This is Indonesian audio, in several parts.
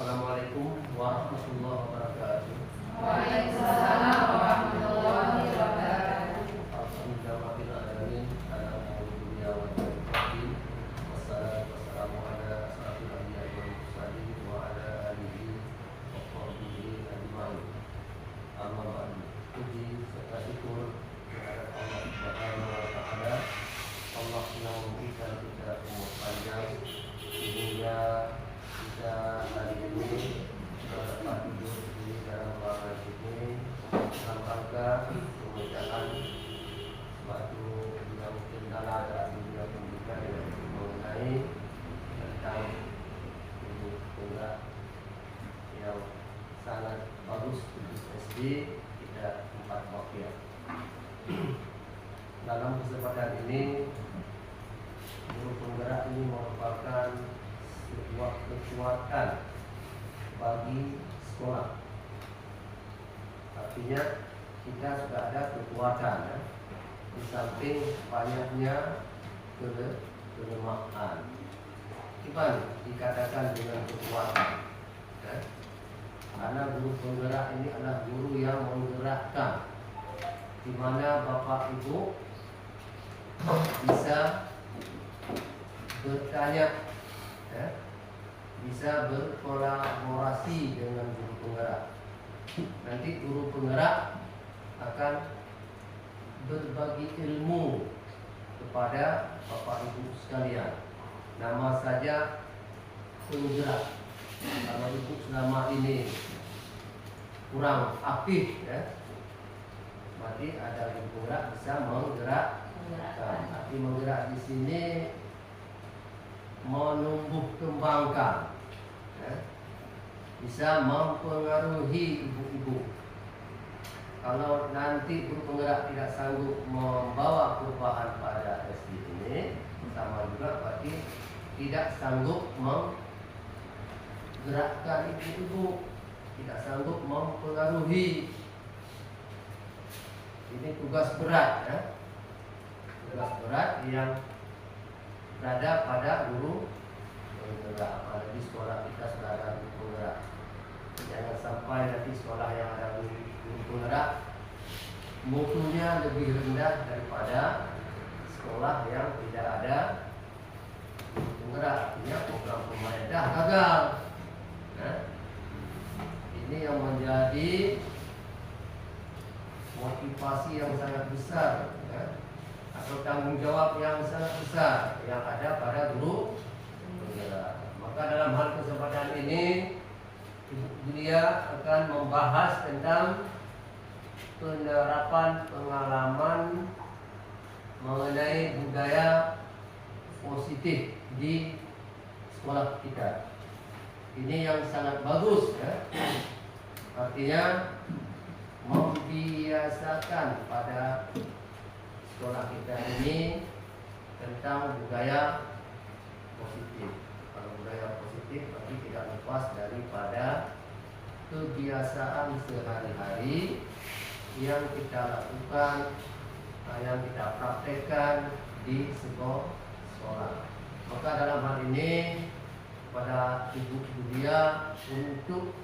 Assalamualaikum warahmatullahi wabarakatuh. Waalaikumsalam warahmatullahi wabarakatuh. Alhamdulillahirabbil alamin. Wassalatu wassalamu ala asyrafil anbiya'i wal mursalin wa ala alihi wa sahbihi ajma'in. Amma ba'du. Puji serta syukur kepada Allah Subhanahu wa taala. Allah yang memberikan kita umur panjang sehingga kita hari ini dapat duduk di dalam ruangan ini dalam rangka pembacaan suatu yang kendala dalam dunia pendidikan yang mengenai tentang ilmu tunggal yang sangat bagus untuk SD tidak 4 wakil. Dalam kesempatan ini, guru penggerak ini merupakan sebuah kekuatan bagi sekolah. Artinya kita sudah ada kekuatan ya. Di samping banyaknya kelemahan. Gimana dikatakan dengan kekuatan ya? Karena guru penggerak ini adalah guru yang menggerakkan, di mana Bapak Ibu bisa bertanya ya, bisa berkolaborasi dengan guru penggerak. Nanti guru penggerak akan berbagi ilmu kepada Bapak Ibu sekalian. Nama saja penggerak. Kalau Ibu selama ini kurang aktif ya, berarti ada guru penggerak bisa menggerakkan. Arti menggerak di sini menumbuh kembangkan ya, bisa mempengaruhi ibu-ibu. Kalau nanti guru penggerak tidak sanggup membawa perubahan pada SD ini, sama juga berarti tidak sanggup menggerakkan ibu-ibu, tidak sanggup mempengaruhi. Ini tugas berat ya, tugas berat yang berada pada guru penggerak. Apalagi sekolah kita sudah ada guru penggerak. Jangan sampai nanti sekolah yang ada guru penggerak mutunya lebih rendah daripada sekolah yang tidak ada guru penggerak. Artinya program pemerintah gagal. Nah, ini yang menjadi motivasi yang sangat besar ya, atau tanggung jawab yang sangat besar yang ada pada guru penggerak. Maka dalam hal kesempatan ini Ibu Julia akan membahas tentang penerapan pengalaman mengenai budaya positif di sekolah kita. Ini yang sangat bagus ya. Artinya membiasakan pada sekolah kita ini tentang budaya positif. Kalau budaya positif berarti tidak lepas daripada kebiasaan sehari-hari yang kita lakukan, yang kita praktekkan di sekolah. Maka dalam hal ini pada Ibu Julia untuk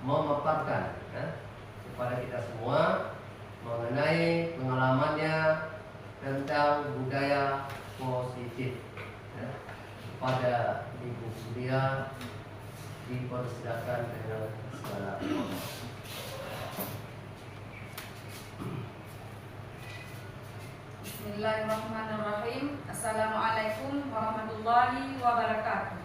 memaparkan ya, kepada kita semua mengenai pengalamannya tentang budaya positif ya. Pada Ibu Julia dipersilakan dengan segala hormat. Bismillahirrahmanirrahim. Assalamualaikum warahmatullahi wabarakatuh.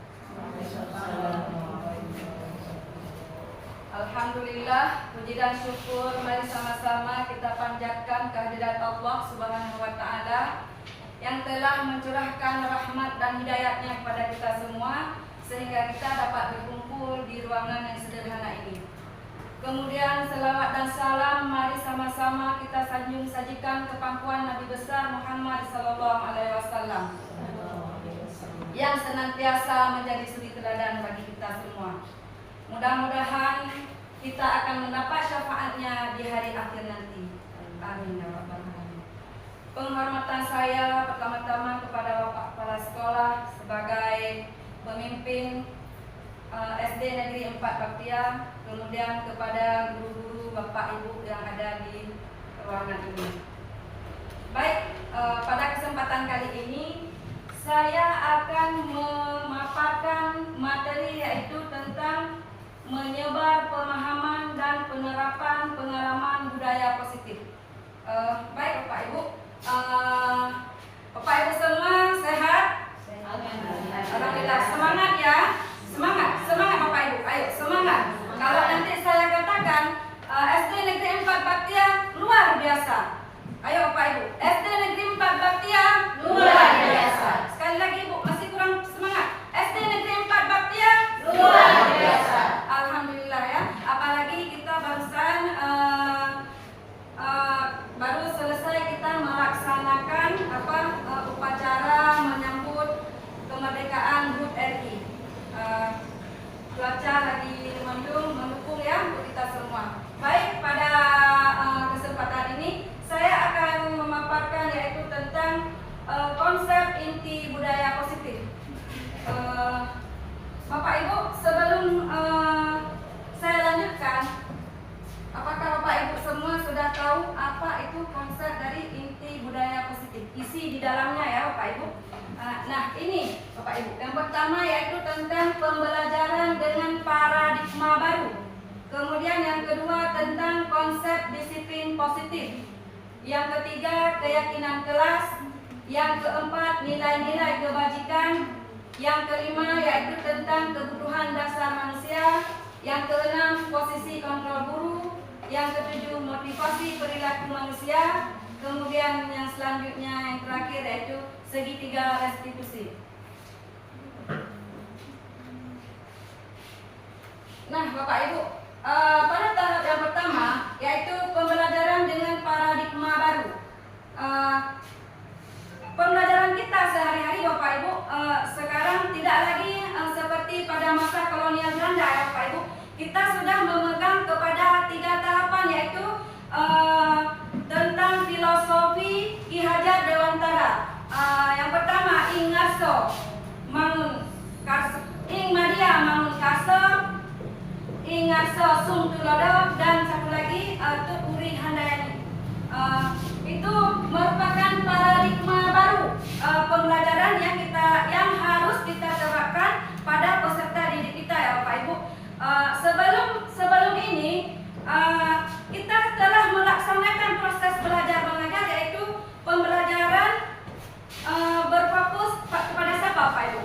Alhamdulillah, puji dan syukur mari sama-sama kita panjatkan kehadirat Allah Subhanahu wa taala yang telah mencurahkan rahmat dan hidayatnya kepada kita semua sehingga kita dapat berkumpul di ruangan yang sederhana ini. Kemudian selawat dan salam mari sama-sama kita sajikan ke pangkuan Nabi besar Muhammad sallallahu alaihi wasallam yang senantiasa menjadi suri teladan bagi kita semua. Mudah-mudahan kita akan mendapat syafaatnya di hari akhir nanti. Amin ya rabbal alamin. Penghormatan saya pertama-tama kepada Bapak Kepala Sekolah sebagai pemimpin SD Negeri 4 Baktia, kemudian kepada guru-guru, Bapak Ibu yang ada di ruangan ini. Baik, pada kesempatan kali ini saya akan memaparkan materi yaitu tentang menyebar pemahaman dan penerapan pengalaman budaya positif. Baik Bapak Ibu, Bapak Ibu semua sehat? Alhamdulillah, semangat ya, semangat Bapak Ibu, ayo semangat. Kalau nanti saya katakan SD Negeri 4 Baktia luar biasa. Ayo Bapak Ibu, SD Negeri 4 Baktia luar biasa. Sekali lagi Ibu, masih kurang semangat. SD Negeri 4 Baktia luar biasa. Alhamdulillah ya. Apalagi kita barusan baru selesai kita melaksanakan upacara menyambut kemerdekaan HUT RI. Cuaca lagi mendukung ya untuk kita semua. Baik, pada kesempatan ini saya akan memaparkan yaitu tentang konsep inti budaya positif. Bapak Ibu, sebelum saya lanjutkan, apakah Bapak Ibu semua sudah tahu apa itu konsep dari inti budaya positif? Isi di dalamnya ya Bapak Ibu. Nah ini Bapak Ibu, yang pertama yaitu tentang pembelajaran dengan paradigma baru. Kemudian yang kedua tentang konsep disiplin positif. Yang ketiga keyakinan kelas. Yang keempat nilai-nilai kebajikan. Yang kelima yaitu tentang kebutuhan dasar manusia. Yang keenam posisi kontrol guru. Yang ketujuh motivasi perilaku manusia. Kemudian yang selanjutnya yang terakhir yaitu segitiga restitusi. Nah Bapak Ibu, pada tahap yang pertama yaitu pembelajaran dengan paradigma baru. Pembelajaran kita sehari-hari Bapak Ibu sekarang tidak lagi seperti pada masa kolonial Belanda ya Bapak Ibu. Kita sudah memegang kepada 3 tahapan yaitu tentang filosofi Ki Hajar Dewantara. Yang pertama ing ngarso mangun karso, ing madia mangun karso, ing ngarso sung tulodo, dan satu lagi Uri Handayani. Itu merupakan paradigma baru pembelajaran yang harus kita terapkan pada peserta didik kita ya Bapak Ibu. Sebelum ini kita telah melaksanakan proses belajar mengajar yaitu pembelajaran berfokus kepada siapa Bapak Ibu?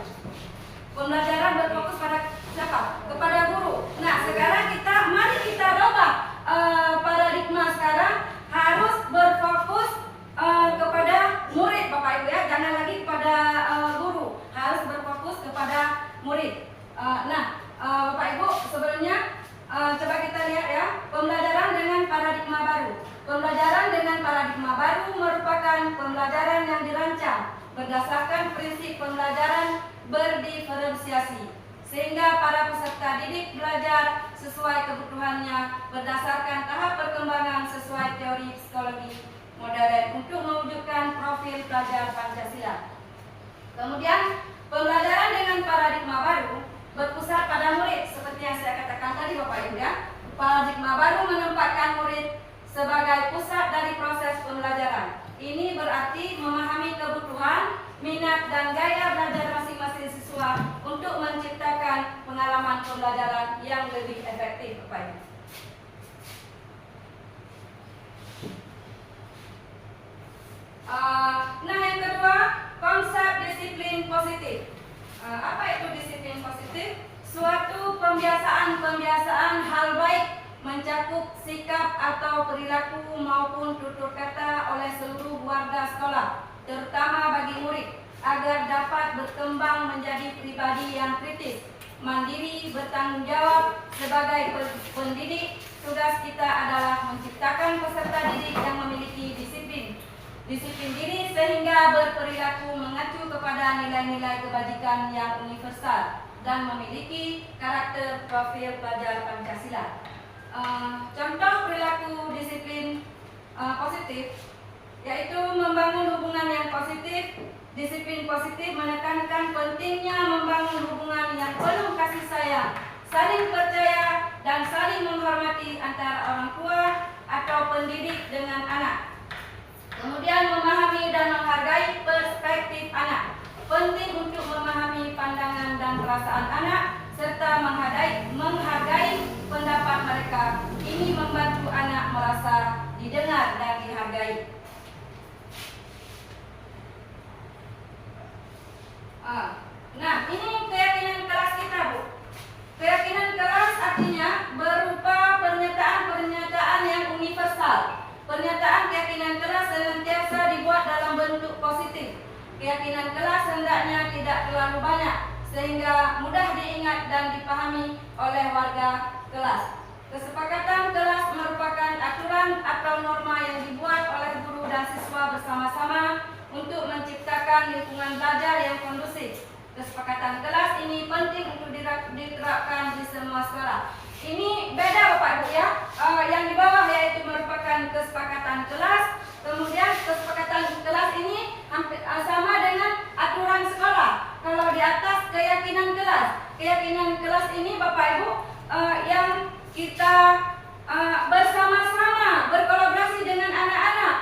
Pembelajaran berfokus pada siapa? Kepada guru. Nah sekarang mari kita rubah paradigma sekarang harus berfokus kepada murid Bapak Ibu ya, jangan lagi kepada guru, harus berfokus kepada murid. Bapak Ibu sebelumnya coba kita lihat ya, pembelajaran dengan paradigma baru. Pembelajaran dengan paradigma baru merupakan pembelajaran yang dirancang berdasarkan prinsip pembelajaran berdiferensiasi, sehingga para peserta didik belajar sesuai kebutuhannya berdasarkan tahap perkembangan sesuai teori psikologi modern untuk mewujudkan profil pelajar Pancasila. Kemudian pembelajaran dengan paradigma baru berpusat pada murid seperti yang saya katakan tadi Bapak Ibu ya. Paradigma baru menempatkan murid sebagai pusat dari proses pembelajaran. Ini berarti memahami kebutuhan, minat dan gaya belajar masing-masing siswa untuk menciptakan pengalaman pembelajaran yang lebih efektif Bapak Ibu. Yang kedua, konsep disiplin positif. Apa itu disiplin positif? Suatu pembiasaan hal baik mencakup sikap atau perilaku maupun tutur kata oleh seluruh warga sekolah, terutama bagi murid, agar dapat berkembang menjadi pribadi yang kritis, mandiri, bertanggung jawab. Sebagai pendidik, tugas kita adalah menciptakan peserta didik yang memiliki disiplin diri sehingga berperilaku mengacu kepada nilai-nilai kebajikan yang universal dan memiliki karakter profil pelajar Pancasila. Contoh perilaku disiplin positif yaitu membangun hubungan yang positif. Disiplin positif menekankan pentingnya membangun hubungan yang penuh kasih sayang saling percaya dan saling menghormati antara orang tua atau pendidik dengan anak. Kemudian memahami dan menghargai perspektif anak. Penting untuk memahami pandangan dan perasaan anak serta menghargai pendapat mereka. Ini membantu anak merasa didengar dan dihargai. Nah, ini keyakinan kelas kita, Bu. Keyakinan kelas artinya berupa pernyataan-pernyataan yang universal. Pernyataan keyakinan kelas senantiasa dibuat dalam bentuk positif. Keyakinan kelas hendaknya tidak terlalu banyak sehingga mudah diingat dan dipahami oleh warga kelas. Kesepakatan kelas merupakan aturan atau norma yang dibuat oleh guru dan siswa bersama-sama untuk menciptakan lingkungan belajar yang kondusif. Kesepakatan kelas ini penting untuk diterapkan di semua sekolah. Ini beda Bapak Ibu ya. Yang di bawah yaitu merupakan kesepakatan kelas. Kemudian kesepakatan kelas ini hampir sama dengan aturan sekolah. Kalau di atas keyakinan kelas. Keyakinan kelas ini Bapak Ibu yang kita bersama-sama berkolaborasi dengan anak-anak.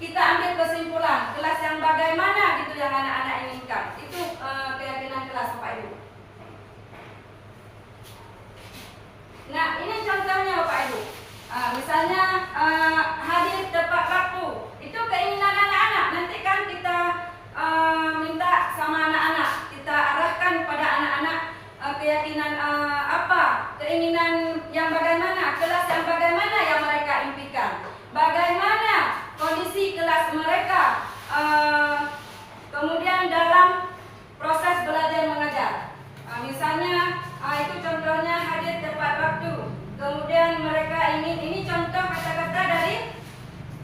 Kita ambil kesimpulan kelas yang bagaimana gitu yang anak-anak inginkan. Itu keyakinan kelas Bapak Ibu. Nah, ini contohnya Bapak Ibu. Misalnya hadir tepat waktu. Itu keinginan anak-anak. Nanti kan kita minta sama anak-anak, kita arahkan pada anak-anak keyakinan apa, keinginan yang bagaimana, kelas yang bagaimana yang mereka impikan. Bagaimana kondisi kelas mereka, kemudian dalam proses belajar mengajar. Misalnya itu contohnya hadir tepat waktu. Kemudian mereka ingin, ini contoh kata-kata dari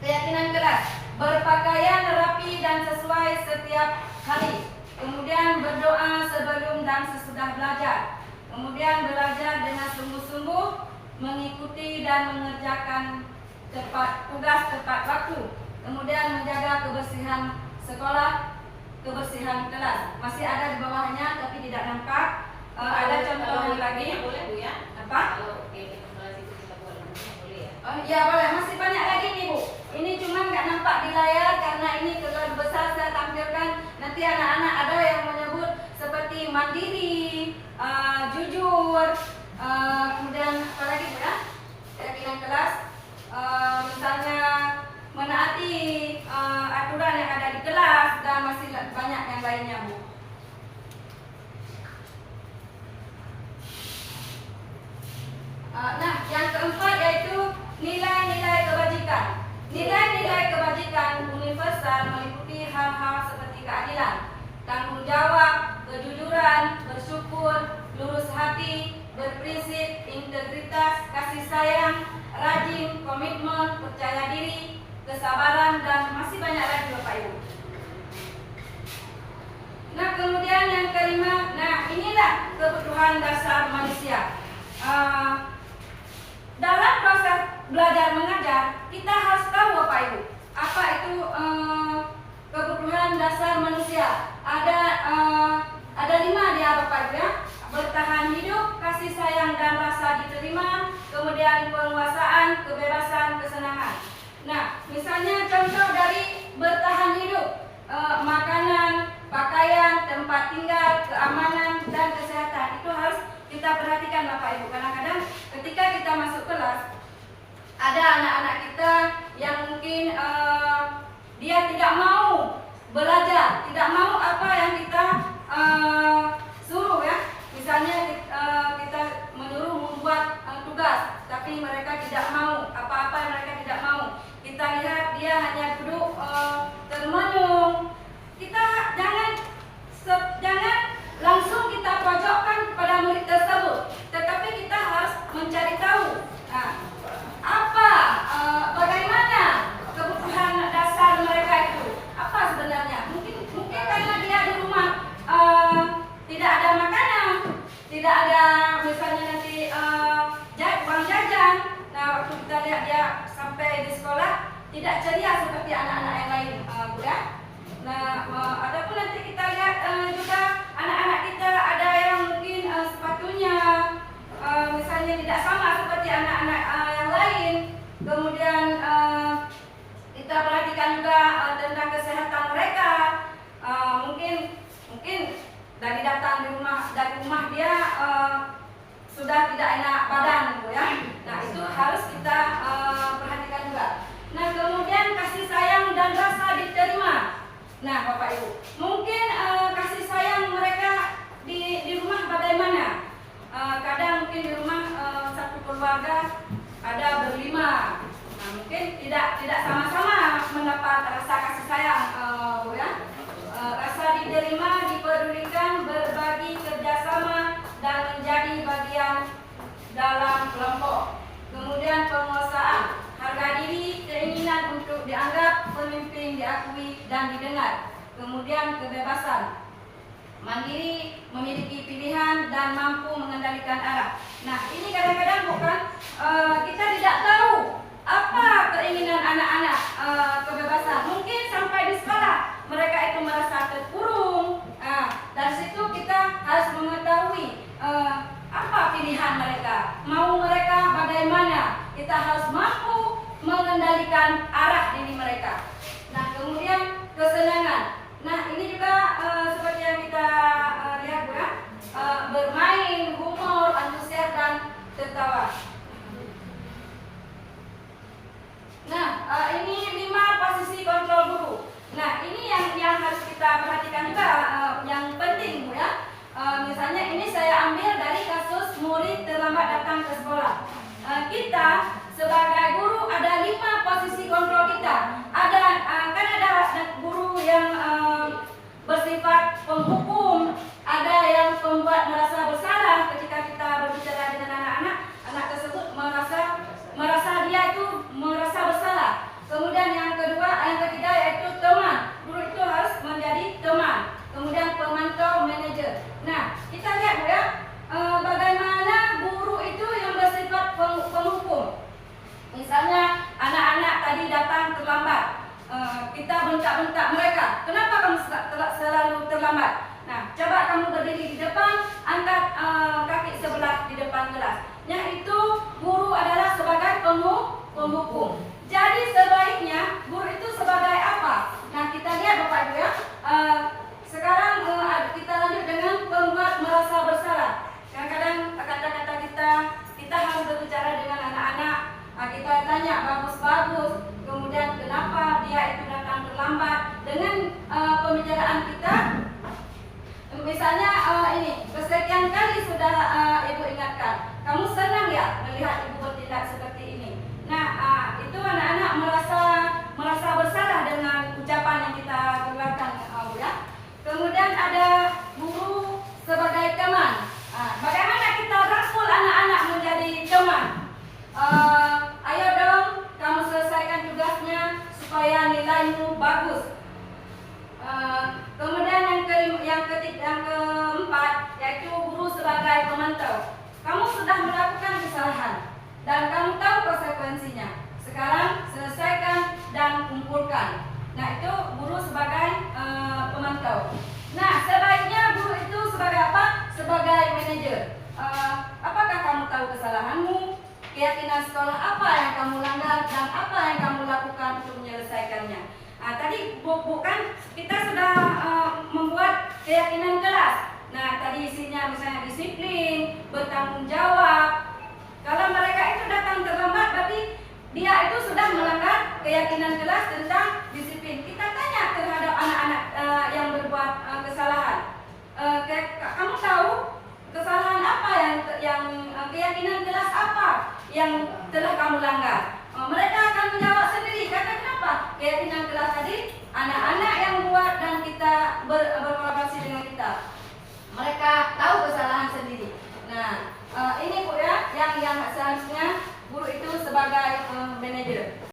keyakinan kelas. Berpakaian rapi dan sesuai setiap hari. Kemudian berdoa sebelum dan sesudah belajar. Kemudian belajar dengan sungguh-sungguh, mengikuti dan mengerjakan tugas tepat waktu. Kemudian menjaga kebersihan sekolah, kebersihan kelas. Masih ada di bawahnya tapi tidak nampak. Ada contoh lagi. Boleh Bu ya? Apa? Kalau kelas itu kita boleh ya? Ya boleh. Masih banyak lagi nih Bu. Ini cuma nggak nampak di layar karena ini terlalu besar saya tampilkan. Nanti anak-anak ada yang menyebut seperti mandiri, jujur, kemudian apa lagi Bu ya? Keyakinan kelas. Misalnya menaati aturan yang ada di kelas dan masih banyak yang lainnya Bu. Nah, yang keempat yaitu nilai-nilai kebajikan. Nilai-nilai kebajikan universal meliputi hal-hal seperti keadilan, tanggung jawab, kejujuran, bersyukur, lurus hati, berprinsip, integritas, kasih sayang, rajin, komitmen, percaya diri, kesabaran, dan masih banyak lagi Bapak Ibu. Nah, kemudian yang kelima, nah inilah kebutuhan dasar manusia. Dalam proses belajar mengajar, kita harus tahu Bapak Ibu, apa itu kebutuhan dasar manusia. Ada 5 dia Bapak Ibu ya. Bertahan hidup, kasih sayang dan rasa diterima, kemudian penguasaan, kebebasan, kesenangan. Nah, misalnya contoh dari bertahan hidup, makanan, pakaian, tempat tinggal, keamanan, dan kesehatan. Itu harus kita perhatikan Bapak Ibu. Kadang-kadang ketika kita masuk kelas, ada anak-anak kita yang mungkin dia tidak mau belajar, tidak mau apa yang kita suruh ya. Misalnya kita menyuruh membuat tugas, tapi mereka tidak mau, apa-apa yang mereka tidak mau. Kita lihat dia hanya duduk termenung. Kita jangan langsung kita pojokkan kepada murid tersebut, tetapi kita harus mencari tahu bagaimana kebutuhan dasar mereka itu, apa sebenarnya. Mungkin karena dia di rumah tidak ada makanan, tidak ada misalnya nanti uang jajan. Nah, waktu kita lihat dia sampai di sekolah tidak ceria seperti anak-anak yang lain, Bu ya. Nah, adapun nanti kita lihat juga anak-anak kita ada yang mungkin untuk dianggap pemimpin, diakui dan didengar. Kemudian kebebasan, mandiri, memiliki pilihan dan mampu mengendalikan arah. Nah, ini kadang-kadang bukan kita tidak tahu apa keinginan anak-anak. Kebebasan mungkin sampai di sekolah mereka itu merasa terkurung. Dari situ kita harus mengetahui apa pilihan mereka, mau mereka bagaimana. Kita harus mampu mengendalikan arah diri mereka. Nah, kemudian kesenangan. Nah, ini juga seperti yang kita lihat ya, bermain, humor, antusias dan tertawa. Nah, ini 5 posisi kontrol guru. Nah, ini yang harus kita perhatikan juga, yang penting Bu ya. Misalnya ini saya ambil dari kasus murid terlambat datang ke sekolah. Kita sebagai guru ada 5 posisi kontrol kita. Kan ada guru yang bersifat penghukum, ada yang membuat merasa bersalah ketika kita berbicara dengan anak-anak. Anak tersebut merasa dia itu merasa bersalah. Kemudian yang ketiga yaitu teman. Guru itu harus menjadi teman. Kemudian pemantau, manajer. Nah, kita lihat Bu ya, bagaimana guru itu yang bersifat penghukum. Misalnya anak-anak tadi datang terlambat, kita bentak-bentak mereka. Kenapa kamu selalu terlambat? Nah, coba kamu berdiri di depan, angkat kaki sebelah di depan kelas. Yang itu guru adalah sebagai penghukum. Jadi sebaiknya guru itu sebagai apa? Nah, kita lihat Bapak Ibu ya. Sekarang kita lanjut dengan pembuat merasa bersalah. Kadang-kadang kata-kata kita harus berbicara dengan anak-anak. Kita tanya bagus-bagus, kemudian kenapa dia itu datang terlambat. Dengan pembicaraan kita, misalnya ini kesekian kali sudah Ibu ingatkan, kamu senang ya melihat Ibu bertindak seperti ini. Nah, itu anak-anak merasa bersalah dengan ucapan yang kita keluarkan, Bu ya. Kemudian ada guru sebagai teman. Bagaimana kita rangkul anak-anak menjadi teman? Ayo dong, kamu selesaikan tugasnya supaya nilaimu bagus. Kemudian yang keempat yaitu guru sebagai pemantau. Kamu sudah melakukan kesalahan dan kamu tahu konsekuensinya. Sekarang selesaikan dan kumpulkan. Nah, itu guru sebagai pemantau. Nah, sebaiknya guru itu sebagai apa? Sebagai manajer. Apakah kamu tahu kesalahanmu? Keyakinan sekolah apa yang kamu langgar dan apa yang kamu lakukan untuk menyelesaikannya? Tadi bukan kita sudah membuat keyakinan kelas. Nah, tadi isinya misalnya disiplin, bertanggung jawab. Kalau mereka itu datang terlambat, berarti dia itu sudah melanggar keyakinan kelas tentang disiplin. Kita tanya terhadap anak-anak yang berbuat kesalahan. Kamu tahu kesalahan apa yang keyakinan kelas apa yang telah kamu langgar? Mereka akan menjawab sendiri. Karena kenapa? Keyakinan kelas tadi anak-anak yang buat dan kita berkolaborasi dengan kita. Mereka tahu kesalahan sendiri. Nah, ini Bu ya yang seharusnya guru itu sebagai manajer.